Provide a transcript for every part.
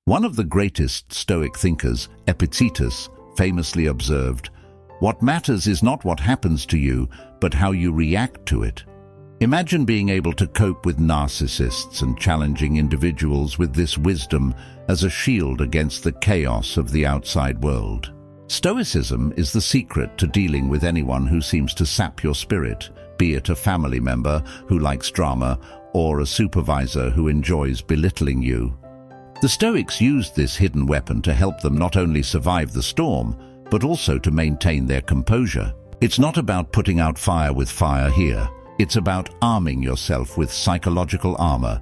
One of the greatest Stoic thinkers, Epictetus, famously observed, "What matters is not what happens to you, but how you react to it." Imagine being able to cope with narcissists and challenging individuals with this wisdom as a shield against the chaos of the outside world. Stoicism is the secret to dealing with anyone who seems to sap your spirit, be it a family member who likes drama or a supervisor who enjoys belittling you. The Stoics used this hidden weapon to help them not only survive the storm, but also to maintain their composure. It's not about putting out fire with fire here. It's about arming yourself with psychological armor,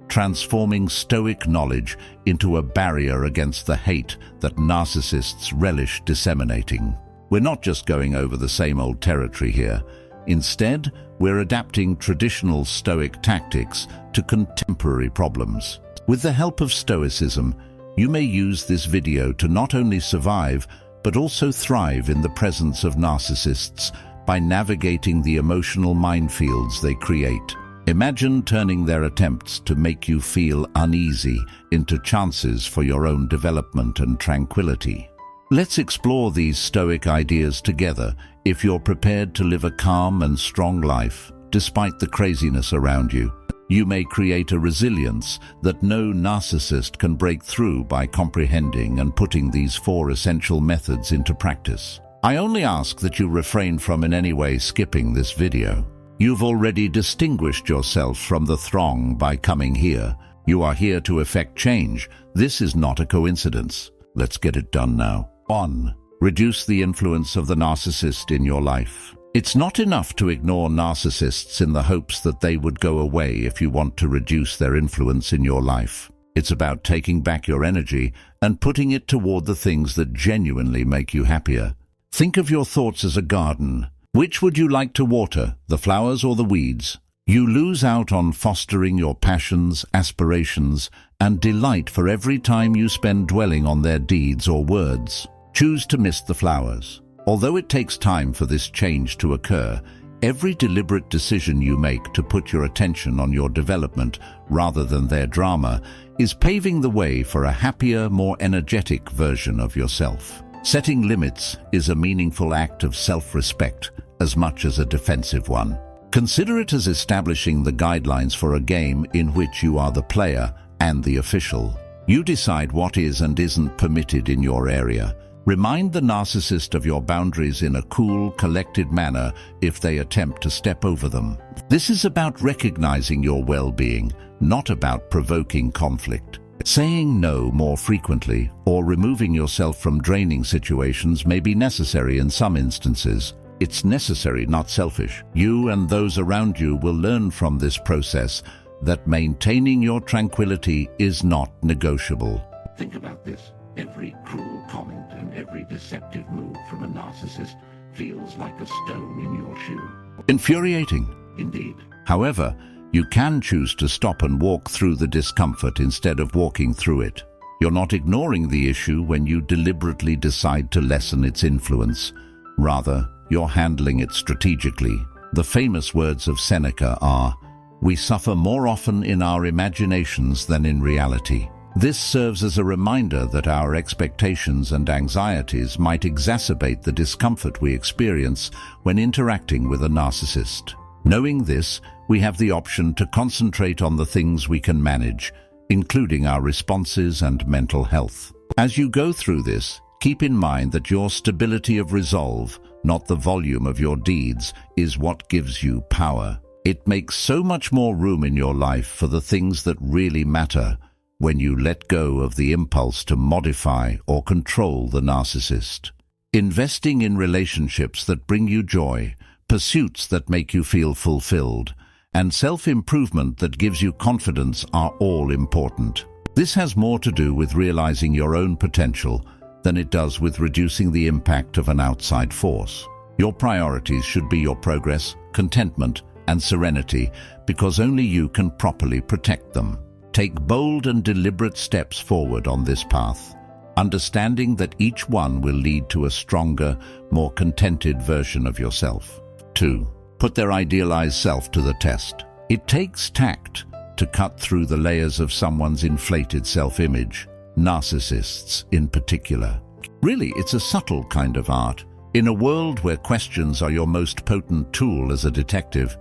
transforming Stoic knowledge into a barrier against the hate that narcissists relish disseminating. We're not just going over the same old territory here. Instead, we're adapting traditional Stoic tactics to contemporary problems. With the help of Stoicism, you may use this video to not only survive, but also thrive in the presence of narcissists by navigating the emotional minefields they create. Imagine turning their attempts to make you feel uneasy into chances for your own development and tranquility. Let's explore these Stoic ideas together if you're prepared to live a calm and strong life, despite the craziness around you. You may create a resilience that no narcissist can break through by comprehending and putting these 4 essential methods into practice. I only ask that you refrain from in any way skipping this video. You've already distinguished yourself from the throng by coming here. You are here to effect change. This is not a coincidence. Let's get it done now. 1. Reduce the influence of the narcissist in your life. It's not enough to ignore narcissists in the hopes that they would go away if you want to reduce their influence in your life. It's about taking back your energy and putting it toward the things that genuinely make you happier. Think of your thoughts as a garden. Which would you like to water, the flowers or the weeds? You lose out on fostering your passions, aspirations, and delight for every time you spend dwelling on their deeds or words. Choose to miss the flowers. Although it takes time for this change to occur, every deliberate decision you make to put your attention on your development rather than their drama is paving the way for a happier, more energetic version of yourself. Setting limits is a meaningful act of self-respect as much as a defensive one. Consider it as establishing the guidelines for a game in which you are the player and the official. You decide what is and isn't permitted in your area. Remind the narcissist of your boundaries in a cool, collected manner if they attempt to step over them. This is about recognizing your well-being, not about provoking conflict. Saying no more frequently or removing yourself from draining situations may be necessary in some instances. It's necessary, not selfish. You and those around you will learn from this process that maintaining your tranquility is not negotiable. Think about this. Every cruel comment and every deceptive move from a narcissist feels like a stone in your shoe. Infuriating. Indeed. However, you can choose to stop and walk through the discomfort instead of walking through it. You're not ignoring the issue when you deliberately decide to lessen its influence. Rather, you're handling it strategically. The famous words of Seneca are, "We suffer more often in our imaginations than in reality." This serves as a reminder that our expectations and anxieties might exacerbate the discomfort we experience when interacting with a narcissist. Knowing this, we have the option to concentrate on the things we can manage, including our responses and mental health. As you go through this, keep in mind that your stability of resolve, not the volume of your deeds, is what gives you power. It makes so much more room in your life for the things that really matter when you let go of the impulse to modify or control the narcissist. Investing in relationships that bring you joy, pursuits that make you feel fulfilled, and self-improvement that gives you confidence are all important. This has more to do with realizing your own potential than it does with reducing the impact of an outside force. Your priorities should be your progress, contentment, and serenity, because only you can properly protect them. Take bold and deliberate steps forward on this path, understanding that each one will lead to a stronger, more contented version of yourself. 2. Put their idealized self to the test. It takes tact to cut through the layers of someone's inflated self-image. narcissists in particular. Really, it's a subtle kind of art. In a world where questions are your most potent tool as a detective,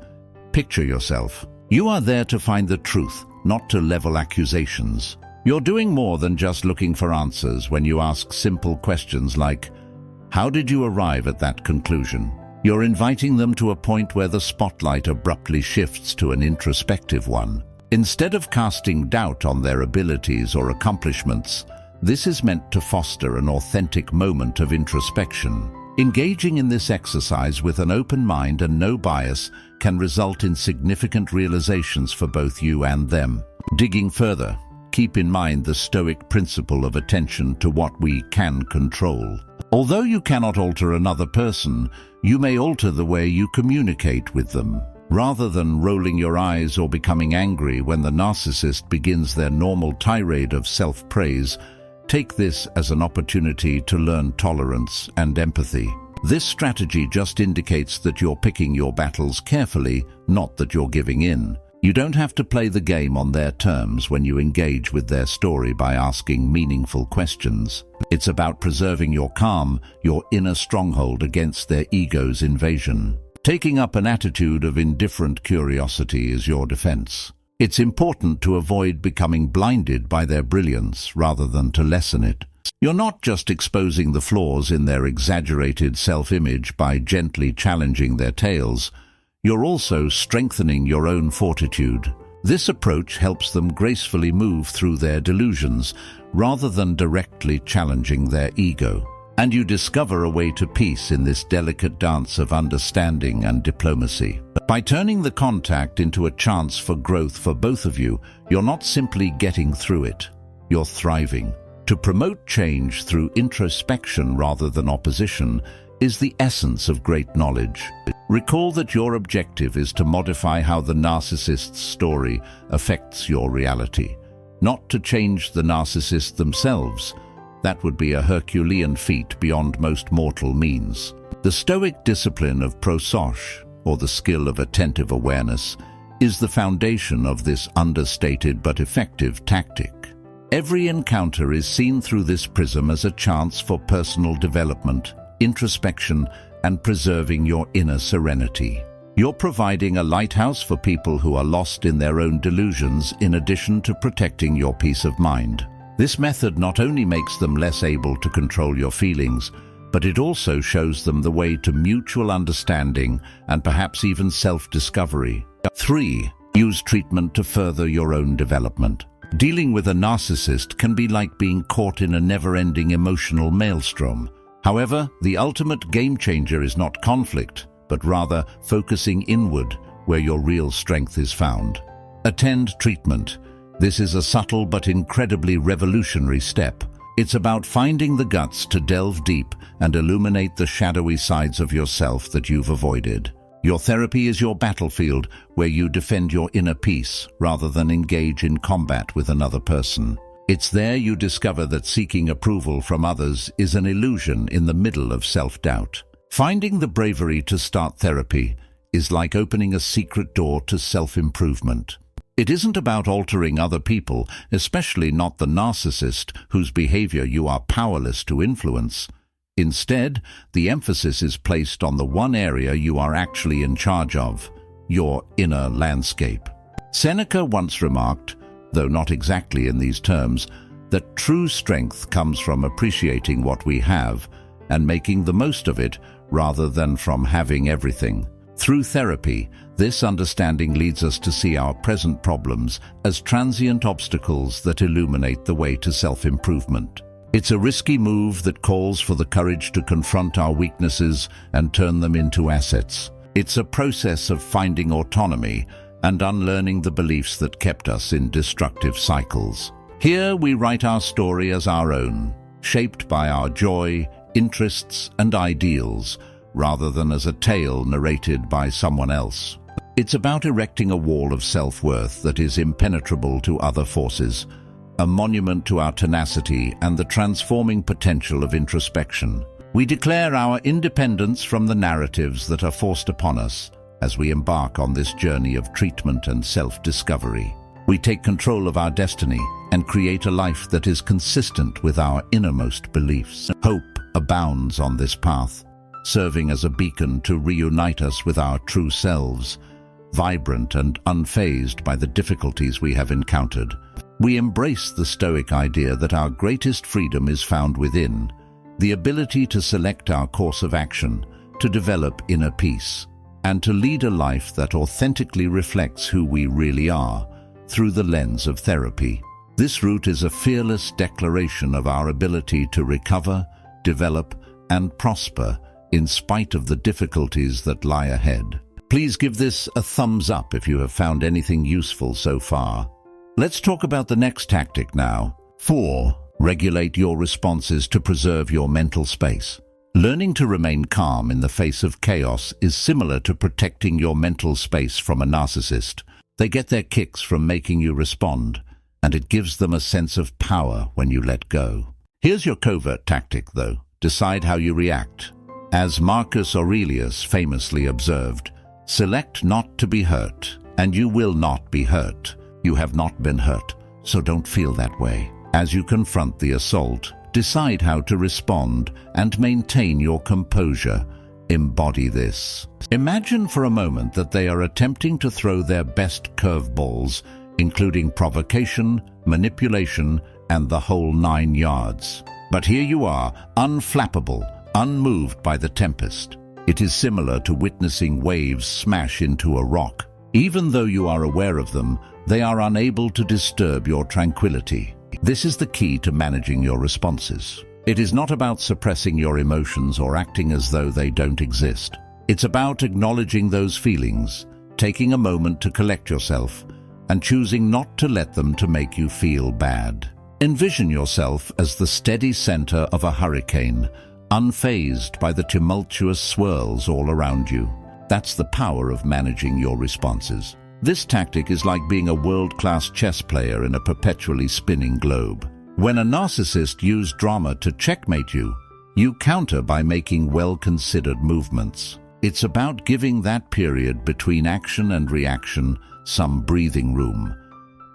picture yourself. You are there to find the truth, not to level accusations. You're doing more than just looking for answers when you ask simple questions like, how did you arrive at that conclusion? You're inviting them to a point where the spotlight abruptly shifts to an introspective one. Instead of casting doubt on their abilities or accomplishments, this is meant to foster an authentic moment of introspection. Engaging in this exercise with an open mind and no bias can result in significant realizations for both you and them. Digging further, keep in mind the Stoic principle of attention to what we can control. Although you cannot alter another person, you may alter the way you communicate with them. Rather than rolling your eyes or becoming angry when the narcissist begins their normal tirade of self-praise, take this as an opportunity to learn tolerance and empathy. This strategy just indicates that you're picking your battles carefully, not that you're giving in. You don't have to play the game on their terms when you engage with their story by asking meaningful questions. It's about preserving your calm, your inner stronghold against their ego's invasion. Taking up an attitude of indifferent curiosity is your defense. It's important to avoid becoming blinded by their brilliance rather than to lessen it. You're not just exposing the flaws in their exaggerated self-image by gently challenging their tales, you're also strengthening your own fortitude. This approach helps them gracefully move through their delusions rather than directly challenging their ego. And you discover a way to peace in this delicate dance of understanding and diplomacy. By turning the contact into a chance for growth for both of you, you're not simply getting through it, you're thriving. To promote change through introspection rather than opposition is the essence of great knowledge. Recall that your objective is to modify how the narcissist's story affects your reality, not to change the narcissist themselves. That would be a Herculean feat beyond most mortal means. The Stoic discipline of prosoph, or the skill of attentive awareness, is the foundation of this understated but effective tactic. Every encounter is seen through this prism as a chance for personal development, introspection, and preserving your inner serenity. You're providing a lighthouse for people who are lost in their own delusions in addition to protecting your peace of mind. This method not only makes them less able to control your feelings, but it also shows them the way to mutual understanding and perhaps even self-discovery. 3. Use treatment to further your own development. Dealing with a narcissist can be like being caught in a never-ending emotional maelstrom. However, the ultimate game changer is not conflict, but rather focusing inward, where your real strength is found. Attend treatment. This is a subtle but incredibly revolutionary step. It's about finding the guts to delve deep and illuminate the shadowy sides of yourself that you've avoided. Your therapy is your battlefield, where you defend your inner peace rather than engage in combat with another person. It's there you discover that seeking approval from others is an illusion in the middle of self-doubt. Finding the bravery to start therapy is like opening a secret door to self-improvement. It isn't about altering other people, especially not the narcissist whose behavior you are powerless to influence. Instead, the emphasis is placed on the one area you are actually in charge of, your inner landscape. Seneca once remarked, though not exactly in these terms, that true strength comes from appreciating what we have and making the most of it rather than from having everything. Through therapy, this understanding leads us to see our present problems as transient obstacles that illuminate the way to self-improvement. It's a risky move that calls for the courage to confront our weaknesses and turn them into assets. It's a process of finding autonomy and unlearning the beliefs that kept us in destructive cycles. Here we write our story as our own, shaped by our joy, interests, and ideals, rather than as a tale narrated by someone else. It's about erecting a wall of self-worth that is impenetrable to other forces, a monument to our tenacity and the transforming potential of introspection. We declare our independence from the narratives that are forced upon us as we embark on this journey of treatment and self-discovery. We take control of our destiny, and create a life that is consistent with our innermost beliefs. Hope abounds on this path, serving as a beacon to reunite us with our true selves, vibrant and unfazed by the difficulties we have encountered. We embrace the Stoic idea that our greatest freedom is found within, the ability to select our course of action, to develop inner peace, and to lead a life that authentically reflects who we really are through the lens of therapy. This route is a fearless declaration of our ability to recover, develop, and prosper in spite of the difficulties that lie ahead. Please give this a thumbs up if you have found anything useful so far. Let's talk about the next tactic now. 4. Regulate your responses to preserve your mental space. Learning to remain calm in the face of chaos is similar to protecting your mental space from a narcissist. They get their kicks from making you respond, and it gives them a sense of power when you let go. Here's your covert tactic, though. Decide how you react. As Marcus Aurelius famously observed, select not to be hurt, and you will not be hurt. You have not been hurt, so don't feel that way. As you confront the assault, decide how to respond and maintain your composure. Embody this. Imagine for a moment that they are attempting to throw their best curveballs, including provocation, manipulation, and the whole 9 yards. But here you are, unflappable, unmoved by the tempest. It is similar to witnessing waves smash into a rock. Even though you are aware of them, they are unable to disturb your tranquility. This is the key to managing your responses. It is not about suppressing your emotions or acting as though they don't exist. It's about acknowledging those feelings, taking a moment to collect yourself, and choosing not to let them to make you feel bad. Envision yourself as the steady center of a hurricane, unfazed by the tumultuous swirls all around you. That's the power of managing your responses. This tactic is like being a world-class chess player in a perpetually spinning globe. When a narcissist uses drama to checkmate you, you counter by making well-considered movements. It's about giving that period between action and reaction some breathing room,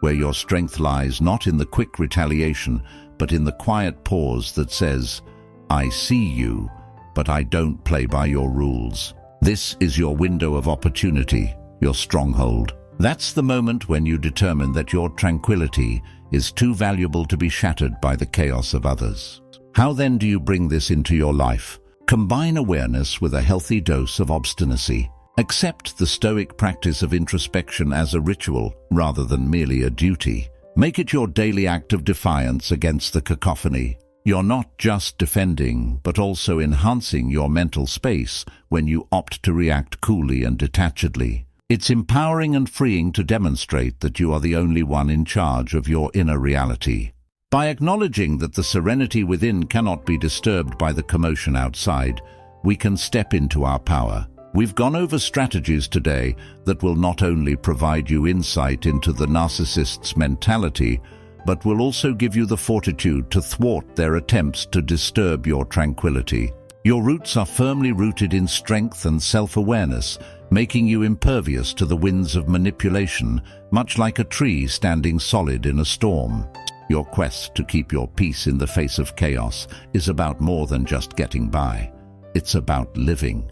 where your strength lies not in the quick retaliation, but in the quiet pause that says, "I see you, but I don't play by your rules." This is your window of opportunity, your stronghold. That's the moment when you determine that your tranquility is too valuable to be shattered by the chaos of others. How then do you bring this into your life? Combine awareness with a healthy dose of obstinacy. Accept the Stoic practice of introspection as a ritual rather than merely a duty. Make it your daily act of defiance against the cacophony. You're not just defending, but also enhancing your mental space when you opt to react coolly and detachedly. It's empowering and freeing to demonstrate that you are the only one in charge of your inner reality. By acknowledging that the serenity within cannot be disturbed by the commotion outside, we can step into our power. We've gone over strategies today that will not only provide you insight into the narcissist's mentality, but will also give you the fortitude to thwart their attempts to disturb your tranquility. Your roots are firmly rooted in strength and self-awareness, making you impervious to the winds of manipulation, much like a tree standing solid in a storm. Your quest to keep your peace in the face of chaos is about more than just getting by. It's about living.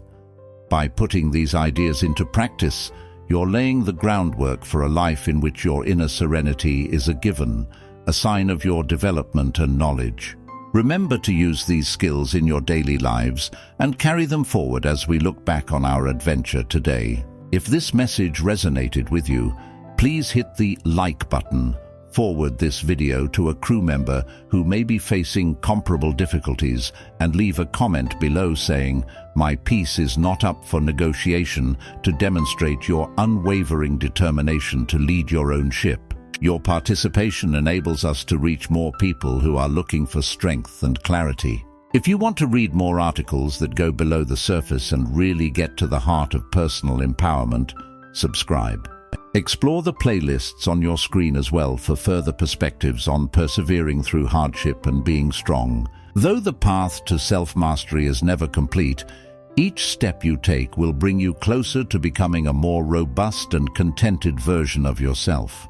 By putting these ideas into practice, you're laying the groundwork for a life in which your inner serenity is a given, a sign of your development and knowledge. Remember to use these skills in your daily lives and carry them forward as we look back on our adventure today. If this message resonated with you, please hit the like button. Forward this video to a crew member who may be facing comparable difficulties, and leave a comment below saying, "My peace is not up for negotiation," to demonstrate your unwavering determination to lead your own ship. Your participation enables us to reach more people who are looking for strength and clarity. If you want to read more articles that go below the surface and really get to the heart of personal empowerment, subscribe. Explore the playlists on your screen as well for further perspectives on persevering through hardship and being strong. Though the path to self-mastery is never complete, each step you take will bring you closer to becoming a more robust and contented version of yourself.